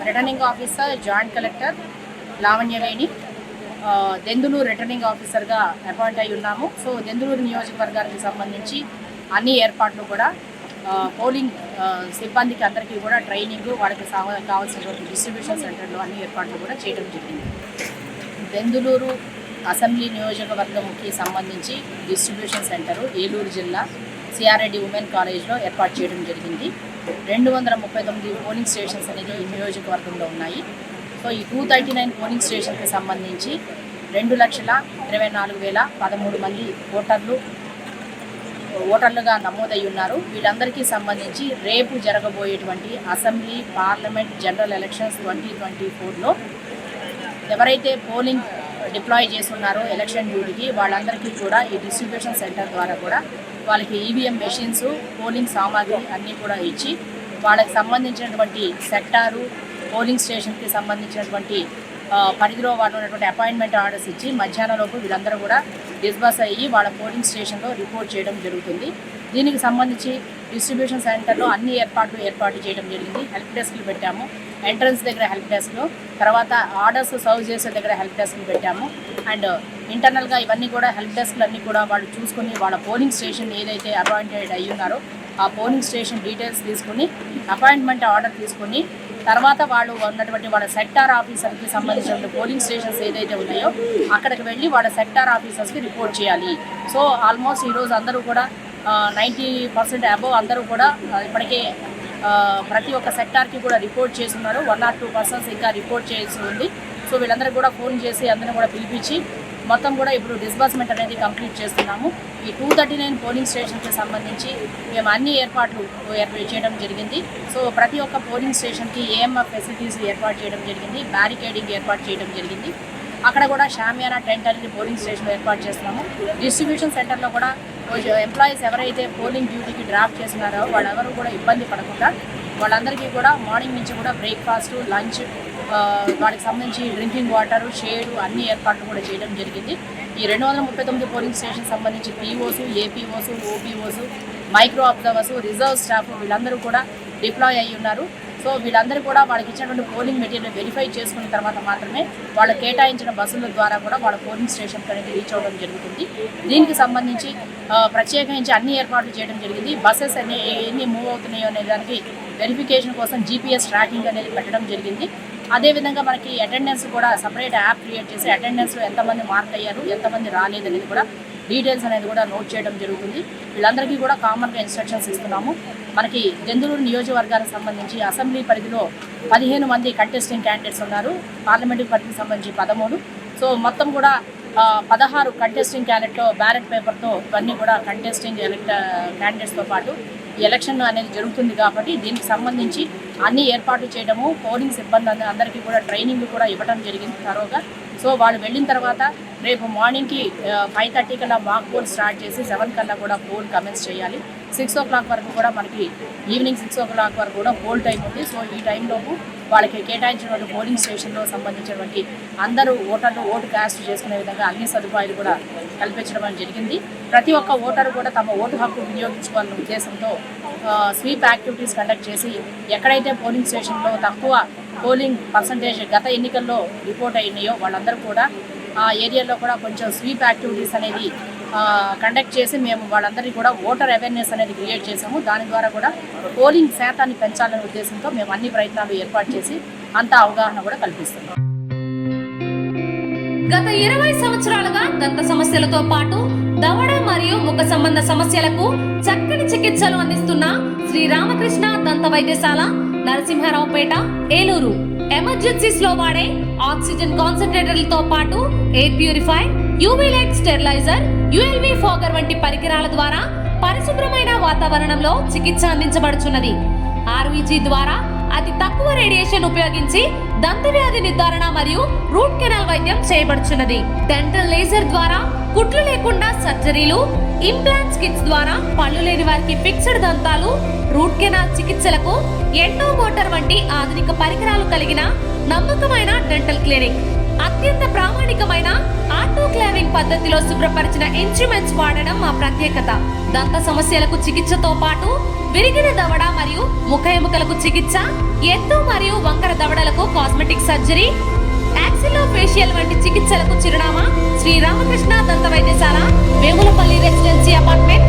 Returning officer joint collector Lavanyaveni Denduluru returning ఆఫీసర్గా appoint అయి ఉన్నాము. సో దెందులూరు నియోజకవర్గానికి సంబంధించి అన్ని ఏర్పాట్లు కూడా పోలింగ్ సిబ్బందికి అందరికీ కూడా ట్రైనింగ్, వాళ్ళకి కావాల్సినటువంటి డిస్ట్రిబ్యూషన్ సెంటర్లో అన్ని ఏర్పాట్లు కూడా చేయడం జరిగింది. దెందులూరు అసెంబ్లీ నియోజకవర్గంకి సంబంధించి డిస్ట్రిబ్యూషన్ సెంటరు ఏలూరు జిల్లా సిఆర్రెడ్డి ఉమెన్ కాలేజ్లో ఏర్పాటు చేయడం జరిగింది. 239 పోలింగ్ స్టేషన్స్ అనేది ఈ నియోజకవర్గంలో ఉన్నాయి. సో ఈ 239 పోలింగ్ స్టేషన్కి సంబంధించి 2,24,013 మంది ఓటర్లుగా నమోదయ్యి ఉన్నారు. వీళ్ళందరికీ సంబంధించి రేపు జరగబోయేటువంటి అసెంబ్లీ, పార్లమెంట్, జనరల్ ఎలక్షన్స్ 2024లో ఎవరైతే పోలింగ్ డిప్లాయ్ చేస్తున్నారో ఎలక్షన్ డ్యూటీకి వాళ్ళందరికీ కూడా ఈ డిస్ట్రిబ్యూషన్ సెంటర్ ద్వారా కూడా వాళ్ళకి ఈవీఎం మెషిన్స్, పోలింగ్ సామాగ్రి అన్నీ కూడా ఇచ్చి వాళ్ళకి సంబంధించినటువంటి సెక్టారు, పోలింగ్ స్టేషన్కి సంబంధించినటువంటి పరిధిలో వాళ్ళు ఉన్నటువంటి అపాయింట్మెంట్ ఆర్డర్స్ ఇచ్చి మధ్యాహ్నంలోపు వీళ్ళందరూ కూడా డిస్బర్స్ అయ్యి వాళ్ళ పోలింగ్ స్టేషన్లో రిపోర్ట్ చేయడం జరుగుతుంది. దీనికి సంబంధించి డిస్ట్రిబ్యూషన్ సెంటర్లో అన్ని ఏర్పాటు చేయడం జరిగింది. హెల్ప్ డెస్క్లు పెట్టాము, ఎంట్రన్స్ దగ్గర హెల్ప్ డెస్క్లో, తర్వాత ఆర్డర్స్ సర్వ్ చేసే దగ్గర హెల్ప్ డెస్క్లు పెట్టాము. అండ్ ఇంటర్నల్గా ఇవన్నీ కూడా హెల్ప్ డెస్క్లు అన్నీ కూడా వాళ్ళు చూసుకుని వాళ్ళ పోలింగ్ స్టేషన్ ఏదైతే అపాయింటెడ్ అయ్యి ఉన్నారో ఆ పోలింగ్ స్టేషన్ డీటెయిల్స్ తీసుకుని అపాయింట్మెంట్ ఆర్డర్ తీసుకుని తర్వాత వాళ్ళు ఉన్నటువంటి వాళ్ళ సెక్టార్ ఆఫీసర్కి సంబంధించిన పోలింగ్ స్టేషన్స్ ఏదైతే ఉన్నాయో అక్కడికి వెళ్ళి వాళ్ళ సెక్టార్ ఆఫీసర్స్కి రిపోర్ట్ చేయాలి. సో ఆల్మోస్ట్ ఈరోజు అందరూ కూడా 90% అబోవ్ అందరూ కూడా ఇప్పటికే ప్రతి ఒక్క సెక్టార్కి కూడా రిపోర్ట్ చేస్తున్నారు. 1 or 2 persons ఇంకా రిపోర్ట్ చేయాల్సి ఉంది. సో వీళ్ళందరూ కూడా ఫోన్ చేసి అందరిని కూడా పిలిపించి మొత్తం కూడా ఇప్పుడు డిస్బర్స్మెంట్ అనేది కంప్లీట్ చేస్తున్నాము. ఈ 239 పోలింగ్ స్టేషన్కి సంబంధించి మేము అన్ని ఏర్పాట్లు చేయడం జరిగింది. సో ప్రతి ఒక్క పోలింగ్ స్టేషన్కి ఏఎంఎఫ్ ఫెసిలిటీస్ ఏర్పాటు చేయడం జరిగింది, బ్యారికేడింగ్ ఏర్పాటు చేయడం జరిగింది. అక్కడ కూడా షామియానా టెంట్ అనేది పోలింగ్ స్టేషన్లో ఏర్పాటు చేస్తున్నాము. డిస్ట్రిబ్యూషన్ సెంటర్లో కూడా ఎంప్లాయీస్ ఎవరైతే పోలింగ్ డ్యూటీకి డ్రాప్ చేస్తున్నారో వాళ్ళెవరూ కూడా ఇబ్బంది పడకుండా వాళ్ళందరికీ కూడా మార్నింగ్ నుంచి కూడా బ్రేక్ఫాస్ట్, లంచ్, వాటికి సంబంధించి డ్రింకింగ్ వాటర్, షేడ్ అన్ని ఏర్పాట్లు కూడా చేయడం జరిగింది. ఈ 239 పోలింగ్ స్టేషన్ సంబంధించి POs, APOs, OPOs, micro observers, reserve staff వీళ్ళందరూ కూడా డిప్లాయ్ అయ్యి ఉన్నారు. సో వీళ్ళందరూ కూడా వాళ్ళకి ఇచ్చినటువంటి పోలింగ్ మెటీరియల్ వెరిఫై చేసుకున్న తర్వాత మాత్రమే వాళ్ళు కేటాయించిన బస్సుల ద్వారా కూడా వాళ్ళ పోలింగ్ స్టేషన్కి అనేది రీచ్ అవ్వడం జరుగుతుంది. దీనికి సంబంధించి ప్రత్యేకించి అన్ని ఏర్పాట్లు చేయడం జరిగింది. బస్సెస్ ఎన్ని మూవ్ అవుతున్నాయో అనే దానికి వెరిఫికేషన్ కోసం జీపీఎస్ ట్రాకింగ్ అనేది పెట్టడం జరిగింది. అదేవిధంగా మనకి అటెండెన్స్ కూడా సపరేట్ యాప్ క్రియేట్ చేసి అటెండెన్స్లో ఎంతమంది మార్క్ అయ్యారు, ఎంతమంది రాలేదు అనేది కూడా డీటెయిల్స్ అనేది కూడా నోట్ చేయడం జరుగుతుంది. వీళ్ళందరికీ కూడా కామన్గా ఇన్స్ట్రక్షన్స్ ఇస్తున్నాము. మనకి దెందులూరు నియోజకవర్గానికి సంబంధించి అసెంబ్లీ పరిధిలో 15 మంది కంటెస్టింగ్ క్యాండిడేట్స్ ఉన్నారు, పార్లమెంటు పరిధికి సంబంధించి 13. సో మొత్తం కూడా 16 కంటెస్టింగ్ క్యాండిడేట్లో బ్యాలెట్ పేపర్తో ఇవన్నీ కూడా కంటెస్టింగ్ క్యాండిడేట్స్తో పాటు ఎలక్షన్ అనేది జరుగుతుంది. కాబట్టి దీనికి సంబంధించి అన్ని ఏర్పాట్లు చేయడము, పోలింగ్ సిబ్బంది అందరికీ కూడా ట్రైనింగ్ కూడా ఇవ్వడం జరిగింది తరోగా. సో వాళ్ళు వెళ్ళిన తర్వాత రేపు మార్నింగ్కి 5:30 కల్లా మాక్ పోల్ స్టార్ట్ చేసి 7 కల్లా కూడా పోల్ కమెన్స్ చేయాలి. 6 o'clock వరకు కూడా మనకి ఈవినింగ్ 6 o'clock వరకు కూడా పోల్ టైం ఉంది. సో ఈ టైంలోపు వాళ్ళకి కేటాయించినటువంటి పోలింగ్ స్టేషన్లో సంబంధించినటువంటి అందరూ ఓటర్లు ఓటు కాస్ట్ చేసుకునే విధంగా అన్ని సదుపాయాలు కూడా కల్పించడం జరిగింది. ప్రతి ఒక్క ఓటరు కూడా తమ ఓటు హక్కు వినియోగించుకోవాలనే ఉద్దేశంతో స్వీప్ యాక్టివిటీస్ కండక్ట్ చేసి ఎక్కడైతే పోలింగ్ స్టేషన్లో తక్కువ పోలింగ్ పర్సంటేజ్ గత ఎన్నికల్లో రిపోర్ట్ అయినాయో వాళ్ళందరూ కూడా ఆ ఏరియాలో కూడా కొంచెం స్వీప్ యాక్టివిటీస్ అనేది కండక్ట్ చేసి మేము వాళ్ళందరికీ కూడా ఓటర్ అవేర్నెస్ అనేది క్రియేట్ చేసాము. దాని ద్వారా కూడా పోలింగ్ శాతాన్ని పెంచాలనే ఉద్దేశంతో మేము అన్ని ప్రయత్నాలు ఏర్పాటు చేసి అంత అవగాహన కూడా కల్పిస్తున్నాం. గత 20 సంవత్సరాలుగా దంత సమస్యలతో పాటు దవడ మరియు ముఖ సంబంధ సమస్యలకు చక్కని చికిత్సలు అందిస్తున్న శ్రీ రామకృష్ణ దంత వైద్యశాల, నరసింహారావుపేట, ఏలూరు. ఎమర్జెన్సీస్ లో వాడే ఆక్సిజన్ కాన్సంట్రేటర్లతో పాటు air purifier, UV light steriliser, ULV fogger వంటి పరికరాల ద్వారా పరిశుభ్రమైన వాతావరణంలో చికిత్స అందించబడుచున్నది. ఆర్వీజీ ద్వారా అతి తక్కువ రేడియేషన్ ఉపయోగించి దంత వ్యాధి నిర్ధారణ మరియు రూట్ కెనాల్ వైద్యం చేయబడుచున్నది. డెంటల్ లేజర్ ద్వారా కుట్లు లేకుండా సర్జరీలు, ఇంప్లాంట్స్ కిట్స్ ద్వారా పళ్ళు లేని వారికి ఫిక్స్డ్ దంతాలు, రూట్ కెనాల్ చికిత్సలకు ఎండో మోటార్ వంటి ఆధునిక పరికరాలు కలిగిన నమ్మకమైన డెంటల్ క్లినిక్. అత్యంత ప్రామాణికమైన ఆటోక్లేవింగ్ పద్ధతిలో శుభ్రపరిచిన ఇన్స్ట్రుమెంట్స్ వాడడం మా ప్రత్యేకత. దంత సమస్యలకు చికిత్సతో పాటు విరిగిన దవడ మరియు ముఖ ఎముకలకు చికిత్స, ఎత్తు మరియు వంకర దవడలకు కాస్మెటిక్ సర్జరీ, యాక్సిలోఫేషియల్ వంటి చికిత్సలకు చిరునామా శ్రీ రామకృష్ణ దంత వైద్యశాల, వేములపల్లి రెసిడెన్సీ అపార్ట్మెంట్,